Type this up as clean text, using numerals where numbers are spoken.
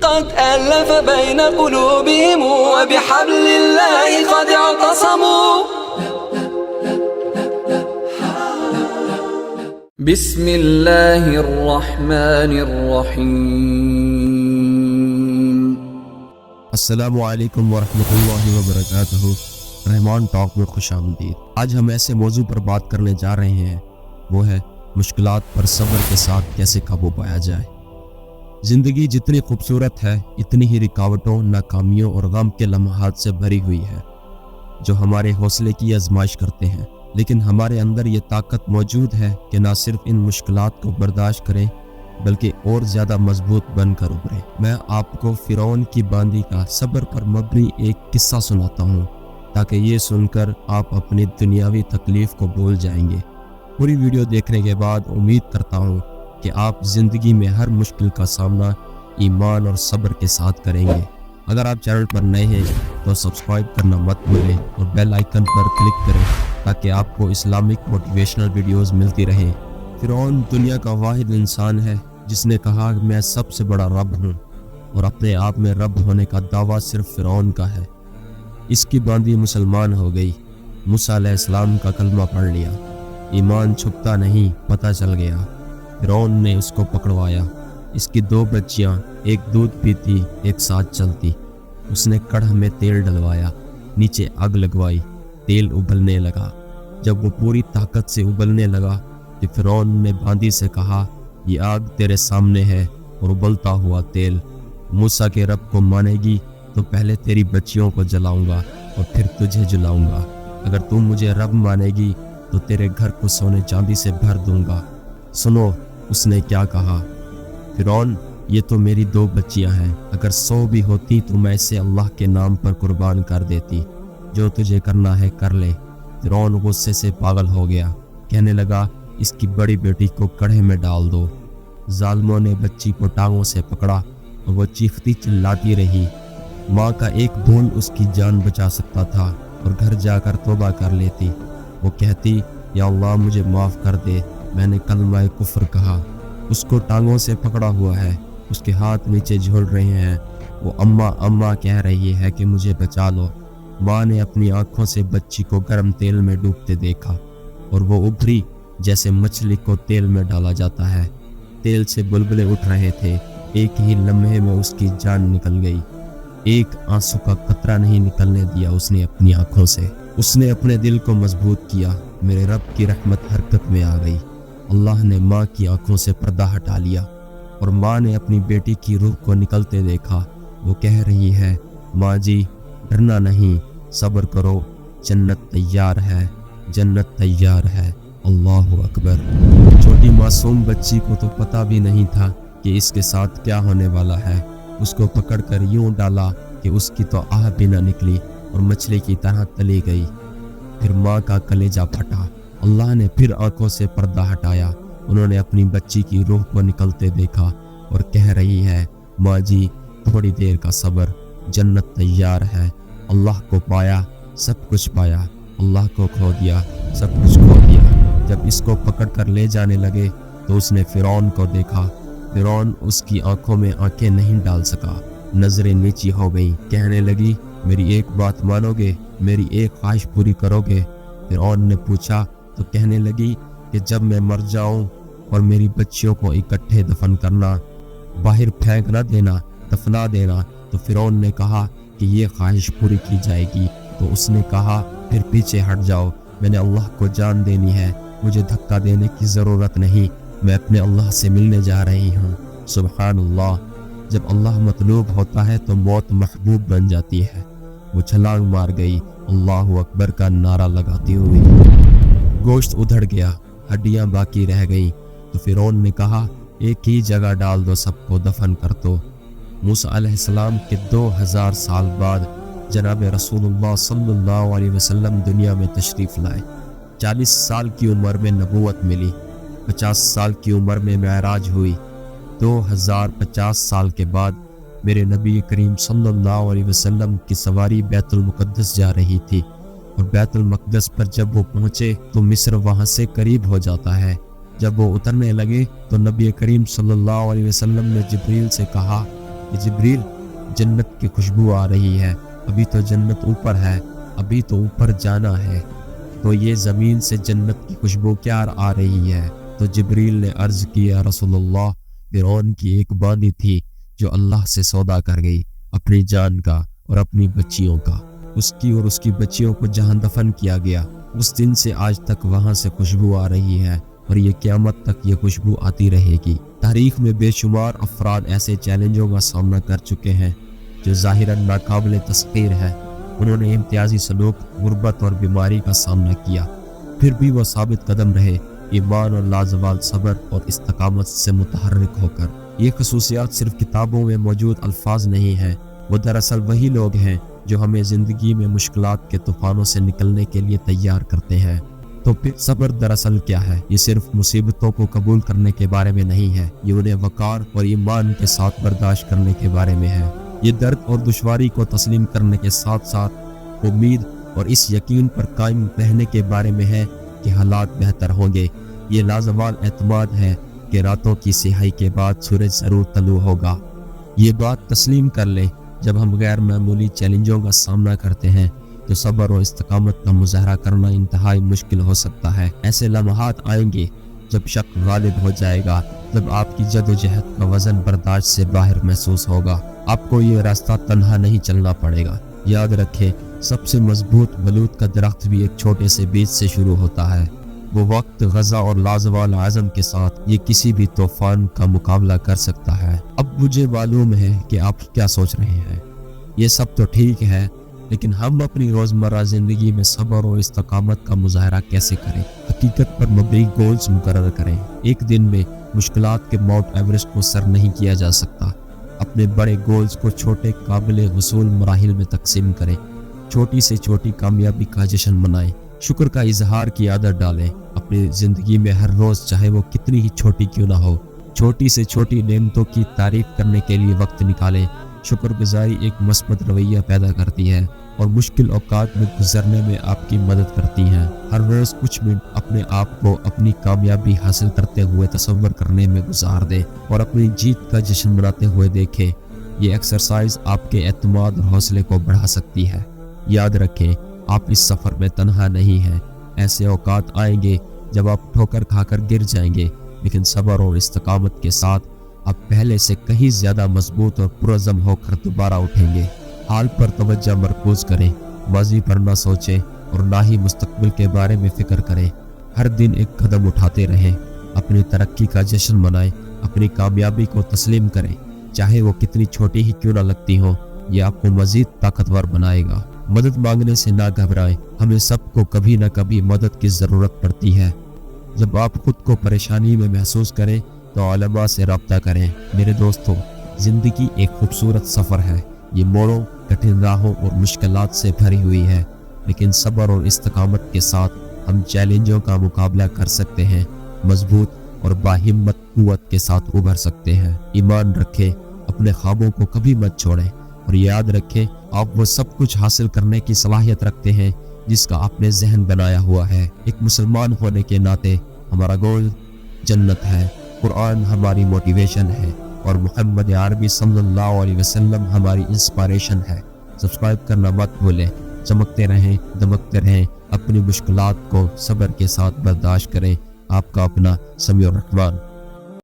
قد ألف بين قلوبهم وبحبل الله قد اعتصموا. بسم الله الرحمن الرحیم. السلام علیکم ورحمۃ اللہ وبرکاتہ. رحمان ٹاک میں خوش آمدید. آج ہم ایسے موضوع پر بات کرنے جا رہے ہیں، وہ ہے مشکلات پر صبر کے ساتھ کیسے قابو پایا جائے. زندگی جتنی خوبصورت ہے اتنی ہی رکاوٹوں، ناکامیوں اور غم کے لمحات سے بھری ہوئی ہے جو ہمارے حوصلے کی آزمائش کرتے ہیں. لیکن ہمارے اندر یہ طاقت موجود ہے کہ نہ صرف ان مشکلات کو برداشت کریں بلکہ اور زیادہ مضبوط بن کر ابھریں. میں آپ کو فرعون کی باندی کا صبر پر مبنی ایک قصہ سناتا ہوں تاکہ یہ سن کر آپ اپنی دنیاوی تکلیف کو بھول جائیں گے. پوری ویڈیو دیکھنے کے بعد امید کرتا ہوں کہ آپ زندگی میں ہر مشکل کا سامنا ایمان اور صبر کے ساتھ کریں گے. اگر آپ چینل پر نئے ہیں تو سبسکرائب کرنا مت بھولیں اور بیل آئیکن پر کلک کریں تاکہ آپ کو اسلامک موٹیویشنل ویڈیوز ملتی رہیں. فرعون دنیا کا واحد انسان ہے جس نے کہا کہ میں سب سے بڑا رب ہوں، اور اپنے آپ میں رب ہونے کا دعویٰ صرف فرعون کا ہے. اس کی باندی مسلمان ہو گئی، موسیٰ علیہ السلام کا کلمہ پڑھ لیا، ایمان چھپتا نہیں پتہ چل گیا. فرعون نے اس کو پکڑوایا. اس کی 2 بچیاں، ایک دودھ پیتی ایک ساتھ چلتی. اس نے کڑھا میں تیل ڈلوایا، نیچے آگ لگوائی، تیل ابلنے لگا. جب وہ پوری طاقت سے ابلنے لگا تو فرعون نے باندی سے کہا، یہ آگ تیرے سامنے ہے اور ابلتا ہوا تیل. موسیٰ کے رب کو مانے گی تو پہلے تیری بچیوں کو جلاؤں گا اور پھر تجھے جلاؤں گا. اگر تم مجھے رب مانے گی تو تیرے گھر کو سونے چاندی سے بھر دوں گا. سنو اس نے کیا کہا. فرعون، یہ تو میری 2 بچیاں ہیں، اگر 100 بھی ہوتی تو میں اسے اللہ کے نام پر قربان کر دیتی. جو تجھے کرنا ہے کر لے. فرعون غصے سے پاگل ہو گیا، کہنے لگا اس کی بڑی بیٹی کو کڑھے میں ڈال دو. ظالموں نے بچی کو ٹانگوں سے پکڑا اور وہ چیختی چلاتی رہی. ماں کا ایک بول اس کی جان بچا سکتا تھا اور گھر جا کر توبہ کر لیتی. وہ کہتی، یا اللہ مجھے معاف کر دے، میں نے کلمہ کفر کہا. اس کو ٹانگوں سے پکڑا ہوا ہے، اس کے ہاتھ نیچے جھول رہے ہیں. وہ اماں اماں کہہ رہی ہے کہ مجھے بچا لو. ماں نے اپنی آنکھوں سے بچی کو گرم تیل میں ڈوبتے دیکھا اور وہ ابھری جیسے مچھلی کو تیل میں ڈالا جاتا ہے. تیل سے بلبلے اٹھ رہے تھے. ایک ہی لمحے میں اس کی جان نکل گئی. ایک آنسو کا قطرہ نہیں نکلنے دیا اس نے اپنی آنکھوں سے. اس نے اپنے دل کو مضبوط کیا. میرے رب کی رحمت حرکت میں آ گئی. اللہ نے ماں کی آنکھوں سے پردہ ہٹا لیا اور ماں نے اپنی بیٹی کی روح کو نکلتے دیکھا. وہ کہہ رہی ہے، ماں جی ڈرنا نہیں، صبر کرو، جنت تیار ہے، جنت تیار ہے. اللہ اکبر. چھوٹی معصوم بچی کو تو پتہ بھی نہیں تھا کہ اس کے ساتھ کیا ہونے والا ہے. اس کو پکڑ کر یوں ڈالا کہ اس کی تو آہ بھی نہ نکلی اور مچھلی کی طرح تلی گئی. پھر ماں کا کلیجہ پھٹا. اللہ نے پھر آنکھوں سے پردہ ہٹایا. انہوں نے اپنی بچی کی روح کو نکلتے دیکھا اور کہہ رہی ہے، ماں جی تھوڑی دیر کا صبر، جنت تیار ہے. اللہ کو پایا سب کچھ پایا، اللہ کو کھو دیا سب کچھ کھو دیا. جب اس کو پکڑ کر لے جانے لگے تو اس نے فرعون کو دیکھا. فرعون اس کی آنکھوں میں آنکھیں نہیں ڈال سکا، نظریں نیچی ہو گئیں. کہنے لگی، میری ایک بات مانو گے، میری ایک خواہش پوری کرو گے؟ فرعون نے پوچھا تو کہنے لگی کہ جب میں مر جاؤں اور میری بچیوں کو اکٹھے دفن کرنا، باہر پھینک نہ دینا، دفنا دینا. تو فرعون نے کہا کہ یہ خواہش پوری کی جائے گی. تو اس نے کہا، پھر پیچھے ہٹ جاؤ، میں نے اللہ کو جان دینی ہے، مجھے دھکا دینے کی ضرورت نہیں، میں اپنے اللہ سے ملنے جا رہی ہوں. سبحان اللہ. جب اللہ مطلوب ہوتا ہے تو موت محبوب بن جاتی ہے. وہ چھلانگ مار گئی اللہ اکبر کا نعرہ لگاتی ہوئی. گوشت ادھڑ گیا، ہڈیاں باقی رہ گئیں. تو فرعون نے کہا، ایک ہی جگہ ڈال دو، سب کو دفن کر دو. موسیٰ علیہ السلام کے 2000 سال بعد جناب رسول اللہ صلی اللہ علیہ وسلم دنیا میں تشریف لائے. 40 سال کی عمر میں نبوت ملی، 50 سال کی عمر میں معراج ہوئی. 2050 سال کے بعد میرے نبی کریم صلی اللہ علیہ وسلم کی سواری بیت المقدس جا رہی تھی، اور بیت المقدس پر جب وہ پہنچے تو مصر وہاں سے قریب ہو جاتا ہے. جب وہ اترنے لگے تو نبی کریم صلی اللہ علیہ وسلم نے جبریل سے کہا کہ جبریل جنت کی خوشبو آ رہی ہے، ابھی تو جنت اوپر ہے، ابھی تو اوپر جانا ہے، تو یہ زمین سے جنت کی خوشبو کیا آ رہی ہے؟ تو جبریل نے عرض کیا رسول اللہ، فرعون کی ایک باندی تھی جو اللہ سے سودا کر گئی، اپنی جان کا اور اپنی بچیوں کا، اس کی اور اس کی بچیوں کو جہاں دفن کیا گیا، اس دن سے آج تک وہاں سے خوشبو آ رہی ہے اور یہ قیامت تک یہ خوشبو آتی رہے گی۔ تاریخ میں بے شمار افراد ایسے چیلنجوں کا سامنا کر چکے ہیں جو ظاہراً ناقابل تسخیر ہے، انہوں نے امتیازی سلوک، غربت اور بیماری کا سامنا کیا، پھر بھی وہ ثابت قدم رہے، ایمان اور لازوال صبر اور استقامت سے متحرک ہو کر۔ یہ خصوصیات صرف کتابوں میں موجود الفاظ نہیں ہیں، وہ دراصل وہی لوگ ہیں جو ہمیں زندگی میں مشکلات کے طوفانوں سے نکلنے کے لیے تیار کرتے ہیں۔ تو پھر صبر دراصل کیا ہے؟ یہ صرف مصیبتوں کو قبول کرنے کے بارے میں نہیں ہے، یہ انہیں وقار اور ایمان کے ساتھ برداشت کرنے کے بارے میں ہے۔ یہ درد اور دشواری کو تسلیم کرنے کے ساتھ ساتھ امید اور اس یقین پر قائم رہنے کے بارے میں ہے کہ حالات بہتر ہوں گے۔ یہ لازوال اعتماد ہے کہ راتوں کی سیاہی کے بعد سورج ضرور طلوع ہوگا۔ یہ بات تسلیم کر لیں، جب ہم غیر معمولی چیلنجوں کا سامنا کرتے ہیں تو صبر و استقامت کا مظاہرہ کرنا انتہائی مشکل ہو سکتا ہے۔ ایسے لمحات آئیں گے جب شک غالب ہو جائے گا، جب آپ کی جدوجہد کا وزن برداشت سے باہر محسوس ہوگا۔ آپ کو یہ راستہ تنہا نہیں چلنا پڑے گا۔ یاد رکھیں، سب سے مضبوط بلوط کا درخت بھی ایک چھوٹے سے بیج سے شروع ہوتا ہے۔ وہ وقت، غذا اور لازوال عزم کے ساتھ یہ کسی بھی طوفان کا مقابلہ کر سکتا ہے۔ اب مجھے معلوم ہے کہ آپ کیا سوچ رہے ہیں، یہ سب تو ٹھیک ہے، لیکن ہم اپنی روزمرہ زندگی میں صبر اور استقامت کا مظاہرہ کیسے کریں؟ حقیقت پر مبنی گولز مقرر کریں۔ ایک دن میں مشکلات کے ماؤنٹ ایورسٹ کو سر نہیں کیا جا سکتا۔ اپنے بڑے گولز کو چھوٹے قابل وصول مراحل میں تقسیم کریں، چھوٹی سے چھوٹی کامیابی کا جشن منائیں، شکر کا اظہار کی عادت ڈالیں، اپنی زندگی میں ہر روز چاہے وہ کتنی ہی چھوٹی کیوں نہ ہو، چھوٹی سے چھوٹی نعمتوں کی تعریف کرنے کے لیے وقت نکالیں۔ شکر گزاری ایک مثبت رویہ پیدا کرتی ہے اور مشکل اوقات میں گزرنے میں آپ کی مدد کرتی ہیں۔ ہر روز کچھ منٹ اپنے آپ کو اپنی کامیابی حاصل کرتے ہوئے تصور کرنے میں گزار دیں اور اپنی جیت کا جشن مناتے ہوئے دیکھیں۔ یہ ایکسرسائز آپ کے اعتماد اور حوصلے کو بڑھا سکتی ہے۔ یاد رکھیں، آپ اس سفر میں تنہا نہیں ہیں۔ ایسے اوقات آئیں گے جب آپ ٹھوکر کھا کر گر جائیں گے، لیکن صبر اور استقامت کے ساتھ آپ پہلے سے کہیں زیادہ مضبوط اور پرعزم ہو کر دوبارہ اٹھیں گے۔ حال پر توجہ مرکوز کریں، ماضی پر نہ سوچیں اور نہ ہی مستقبل کے بارے میں فکر کریں۔ ہر دن ایک قدم اٹھاتے رہیں، اپنی ترقی کا جشن منائیں، اپنی کامیابی کو تسلیم کریں، چاہے وہ کتنی چھوٹی ہی کیوں نہ لگتی ہو، یہ آپ کو مزید طاقتور بنائے گا۔ مدد مانگنے سے نہ گھبرائیں، ہمیں سب کو کبھی نہ کبھی مدد کی ضرورت پڑتی ہے۔ جب آپ خود کو پریشانی میں محسوس کریں تو علماء سے رابطہ کریں۔ میرے دوستو، زندگی ایک خوبصورت سفر ہے، یہ موڑوں، کٹھن راہوں اور مشکلات سے بھری ہوئی ہے، لیکن صبر اور استقامت کے ساتھ ہم چیلنجوں کا مقابلہ کر سکتے ہیں، مضبوط اور باہمت قوت کے ساتھ ابھر سکتے ہیں۔ ایمان رکھیں، اپنے خوابوں کو کبھی مت چھوڑیں اور یاد رکھیں، آپ وہ سب کچھ حاصل کرنے کی صلاحیت رکھتے ہیں جس کا آپ نے ذہن بنایا ہوا ہے۔ ایک مسلمان ہونے کے ناطے ہمارا گول جنت ہے، قرآن ہماری موٹیویشن ہے اور محمد عربی صلی اللہ علیہ وسلم ہماری انسپائریشن ہے۔ سبسکرائب کرنا مت بھولیں، چمکتے رہیں، دمکتے رہیں، اپنی مشکلات کو صبر کے ساتھ برداشت کریں۔ آپ کا اپنا سمیع الرحمان۔